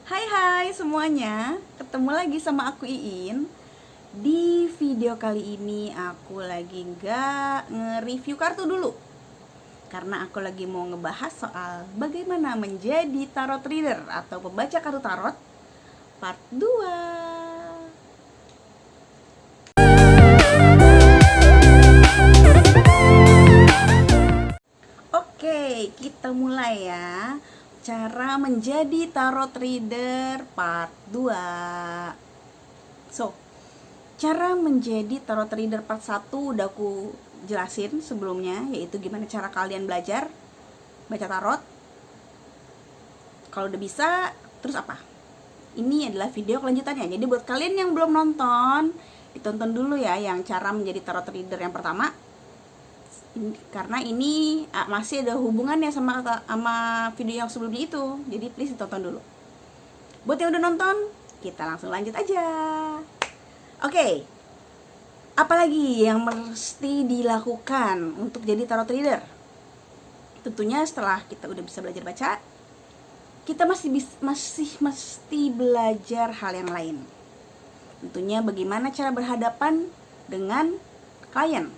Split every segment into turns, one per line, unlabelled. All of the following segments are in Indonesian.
Hai semuanya, ketemu lagi sama aku Iin. Di video kali ini aku lagi nggak nge-review kartu dulu, karena aku lagi mau ngebahas soal bagaimana menjadi tarot reader atau pembaca kartu tarot part 2. Oke, kita mulai ya. Cara menjadi tarot reader part 2. So, cara menjadi tarot reader part 1 udah aku jelasin sebelumnya, yaitu gimana cara kalian belajar baca tarot. Kalau udah bisa, terus apa? Ini adalah video kelanjutannya. Jadi buat kalian yang belum nonton, ditonton dulu ya yang cara menjadi tarot reader yang pertama. Karena ini masih ada hubungannya sama video yang sebelumnya itu. Jadi please ditonton dulu. Buat yang udah nonton, kita langsung lanjut aja. Oke. Apalagi yang mesti dilakukan untuk jadi tarot reader? Tentunya setelah kita udah bisa belajar baca, kita masih mesti belajar hal yang lain. Tentunya bagaimana cara berhadapan dengan klien.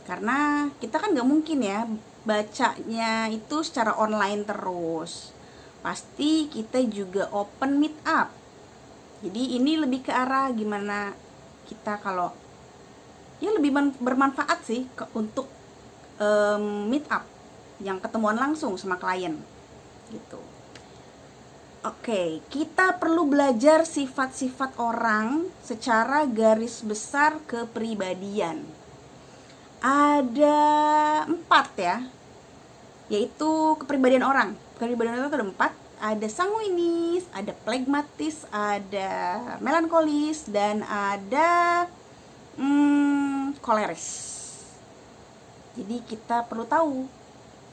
Karena kita kan gak mungkin ya bacanya itu secara online terus. Pasti kita juga open meet up. Jadi ini lebih ke arah gimana kita kalau ya lebih bermanfaat sih untuk meet up, yang ketemuan langsung sama klien gitu. Oke, kita perlu belajar sifat-sifat orang secara garis besar kepribadian. Ada 4 ya, yaitu kepribadian orang. Kepribadian orang itu ada 4. Ada sanguinis, ada phlegmatis, ada melankolis, dan ada koleris. Jadi kita perlu tahu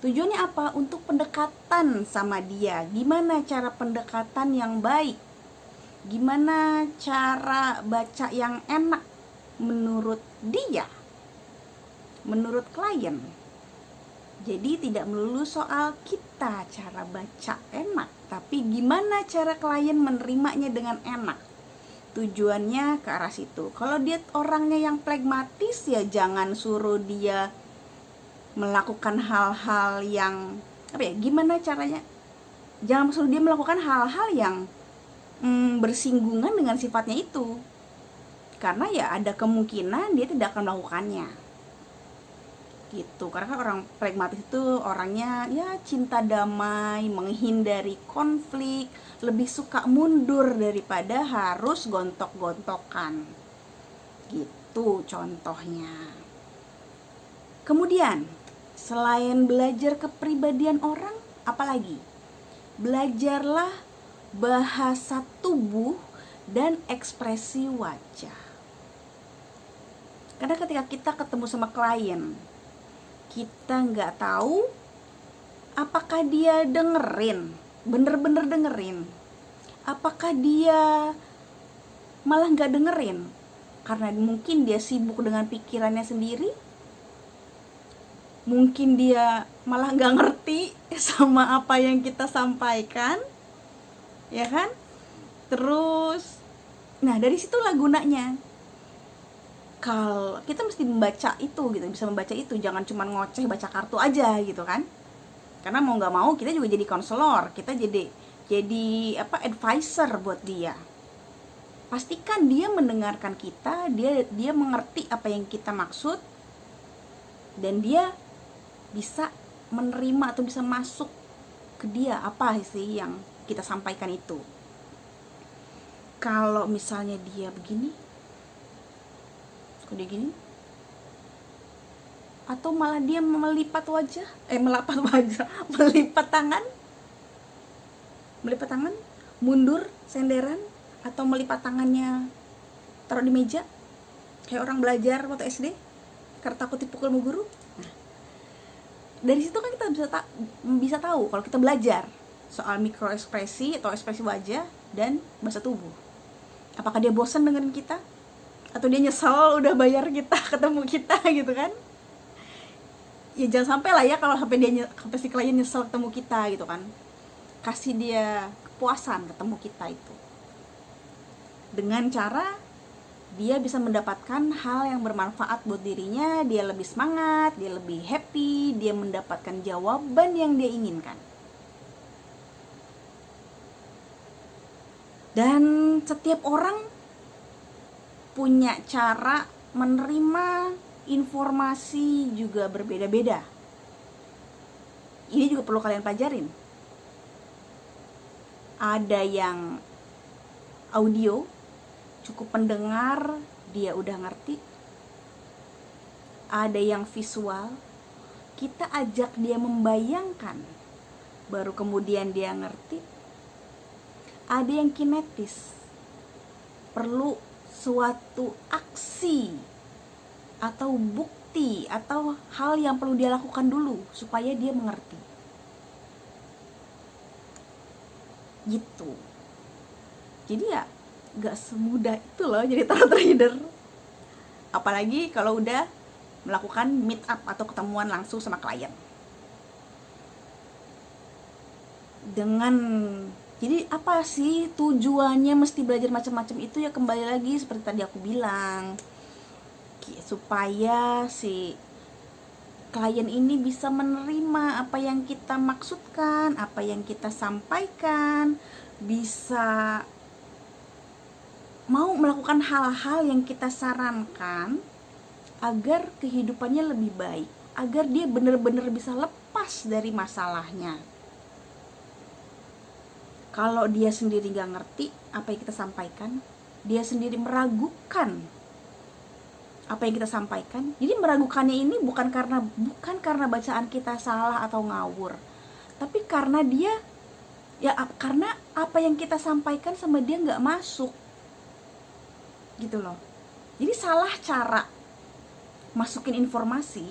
tujuannya apa untuk pendekatan sama dia. Gimana cara pendekatan yang baik? Gimana cara baca yang enak menurut dia? Menurut klien. Jadi tidak melulu soal kita cara baca enak, tapi gimana cara klien menerimanya dengan enak. Tujuannya ke arah situ. Kalau dia orangnya yang pragmatis, ya jangan suruh dia melakukan hal-hal yang gimana caranya. Jangan suruh dia melakukan hal-hal yang bersinggungan dengan sifatnya itu. Karena ya ada kemungkinan dia tidak akan melakukannya. Gitu, karena kan orang pragmatis itu orangnya ya cinta damai, menghindari konflik, lebih suka mundur daripada harus gontok-gontokan. Gitu contohnya. Kemudian, selain belajar kepribadian orang, apalagi? Belajarlah bahasa tubuh dan ekspresi wajah. Karena ketika kita ketemu sama klien, kita nggak tahu apakah dia dengerin, bener-bener dengerin, apakah dia malah nggak dengerin karena mungkin dia sibuk dengan pikirannya sendiri, mungkin dia malah nggak ngerti sama apa yang kita sampaikan, ya kan? Terus, nah dari situlah gunanya. Kalau kita mesti membaca itu gitu, bisa membaca itu, jangan cuma ngoceh baca kartu aja gitu kan. Karena mau nggak mau kita juga jadi konselor, kita jadi advisor buat dia. Pastikan dia mendengarkan kita, dia mengerti apa yang kita maksud, dan dia bisa menerima atau bisa masuk ke dia apa sih yang kita sampaikan itu. Kalau misalnya dia begini, kok dia gini, atau malah dia melipat tangan, mundur, senderan, atau melipat tangannya taruh di meja kayak orang belajar waktu SD karena takut dipukul sama guru. Nah, dari situ kan kita bisa tahu kalau kita belajar soal mikroekspresi atau ekspresi wajah dan bahasa tubuh. Apakah dia bosan dengerin kita? Atau dia nyesel udah bayar kita ketemu kita gitu kan. Ya jangan sampai lah ya kalau sampai si klien nyesel ketemu kita gitu kan. Kasih dia kepuasan ketemu kita itu. Dengan cara dia bisa mendapatkan hal yang bermanfaat buat dirinya, dia lebih semangat, dia lebih happy, dia mendapatkan jawaban yang dia inginkan. Dan setiap orang punya cara menerima informasi juga berbeda-beda. Ini juga perlu kalian pelajarin. Ada yang audio, cukup pendengar dia udah ngerti. Ada yang visual, kita ajak dia membayangkan, baru kemudian dia ngerti. Ada yang kinetis, perlu suatu aksi atau bukti atau hal yang perlu dia lakukan dulu supaya dia mengerti. Gitu. Jadi ya gak semudah itu loh jadi tarot reader. Apalagi kalau udah melakukan meet up atau ketemuan langsung sama klien. Jadi apa sih tujuannya mesti belajar macam-macam itu? Ya kembali lagi seperti tadi aku bilang, supaya si klien ini bisa menerima apa yang kita maksudkan, apa yang kita sampaikan, bisa mau melakukan hal-hal yang kita sarankan agar kehidupannya lebih baik, agar dia benar-benar bisa lepas dari masalahnya. Kalau dia sendiri gak ngerti apa yang kita sampaikan, dia sendiri meragukan apa yang kita sampaikan. Jadi meragukannya ini bukan karena bacaan kita salah atau ngawur, tapi karena karena apa yang kita sampaikan sama dia gak masuk. Gitu loh. Jadi salah cara masukin informasi,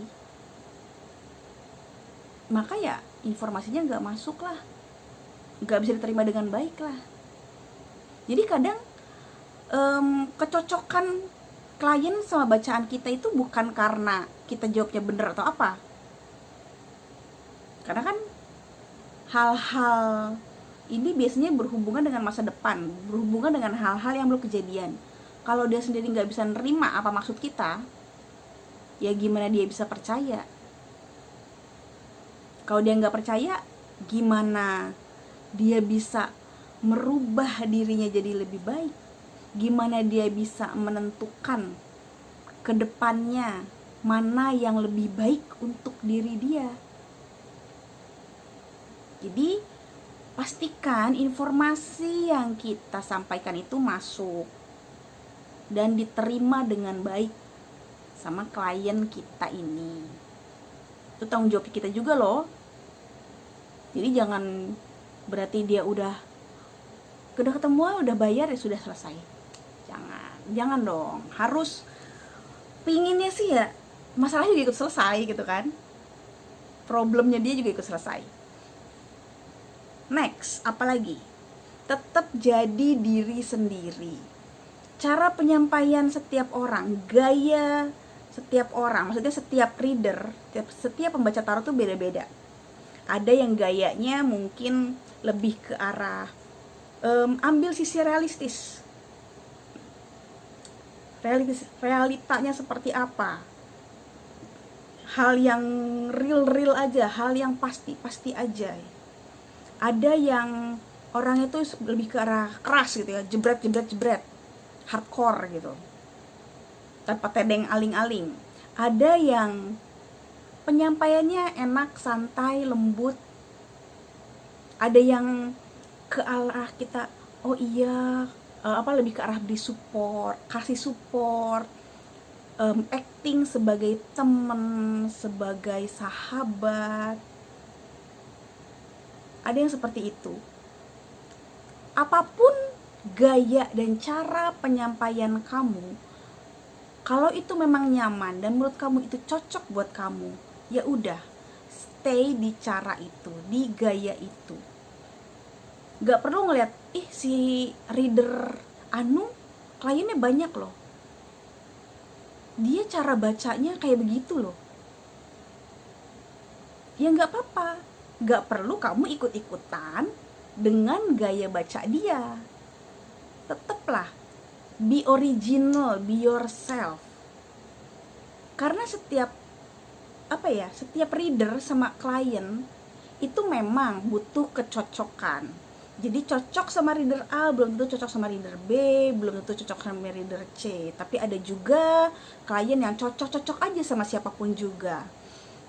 maka ya informasinya gak masuk lah, gak bisa diterima dengan baik lah. Jadi kadang kecocokan klien sama bacaan kita itu bukan karena kita jawabnya bener atau apa. Karena kan hal-hal ini biasanya berhubungan dengan masa depan, berhubungan dengan hal-hal yang belum kejadian. Kalau dia sendiri gak bisa nerima apa maksud kita, ya gimana dia bisa percaya? Kalau dia gak percaya, gimana dia bisa merubah dirinya jadi lebih baik? Gimana dia bisa menentukan ke depannya mana yang lebih baik untuk diri dia? Jadi pastikan informasi yang kita sampaikan itu masuk dan diterima dengan baik sama klien kita ini. Itu tanggung jawab kita juga loh. Jadi jangan berarti dia udah ketemu, udah bayar ya sudah selesai. Jangan dong. Harus pinginnya sih ya masalahnya juga ikut selesai gitu kan. Problemnya dia juga ikut selesai. Next, apalagi? Tetap jadi diri sendiri. Cara penyampaian setiap orang, gaya setiap orang, maksudnya setiap reader, setiap pembaca tarot tuh beda-beda. Ada yang gayanya mungkin lebih ke arah ambil sisi realistis. Realitanya seperti apa? Hal yang real aja, hal yang pasti aja. Ada yang orangnya tuh lebih ke arah keras gitu ya, jebret, hardcore gitu, tanpa tedeng aling-aling. Ada yang penyampaiannya enak, santai, lembut. Ada yang ke arah kita, oh iya, lebih ke arah beri support, kasih support, acting sebagai teman, sebagai sahabat. Ada yang seperti itu. Apapun gaya dan cara penyampaian kamu, kalau itu memang nyaman dan menurut kamu itu cocok buat kamu, ya udah, stay di cara itu, di gaya itu. Gak perlu ngeliat, si reader kliennya banyak loh, dia cara bacanya kayak begitu loh. Ya gak apa-apa, gak perlu kamu ikut-ikutan dengan gaya baca dia. Tetaplah be original, be yourself. Karena setiap reader sama klien itu memang butuh kecocokan. Jadi cocok sama reader A belum tentu cocok sama reader B, belum tentu cocok sama reader C. Tapi ada juga klien yang cocok-cocok aja sama siapapun juga.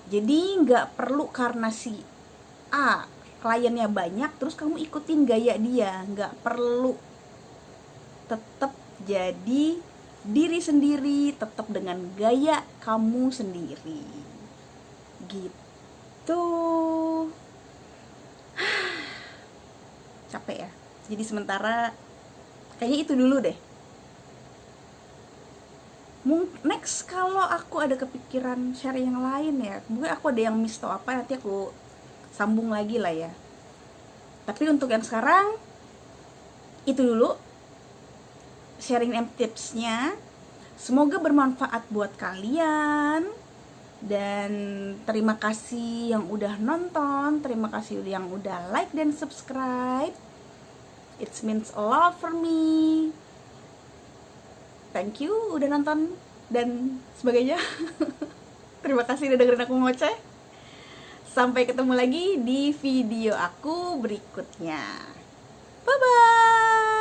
Jadi nggak perlu karena si A kliennya banyak terus kamu ikutin gaya dia, nggak perlu. Tetap jadi diri sendiri, tetap dengan gaya kamu sendiri. Gitu. Capek ya. Jadi sementara kayaknya itu dulu deh. Next kalau aku ada kepikiran share yang lain ya, mungkin aku ada yang miss atau apa, nanti aku sambung lagi lah ya. Tapi untuk yang sekarang itu dulu sharing and tipsnya. Semoga bermanfaat buat kalian. Dan terima kasih yang udah nonton, terima kasih yang udah like dan subscribe. It means a lot for me. Thank you udah nonton dan sebagainya. Terima kasih udah dengerin aku ngoceh. Sampai ketemu lagi di video aku berikutnya. Bye bye.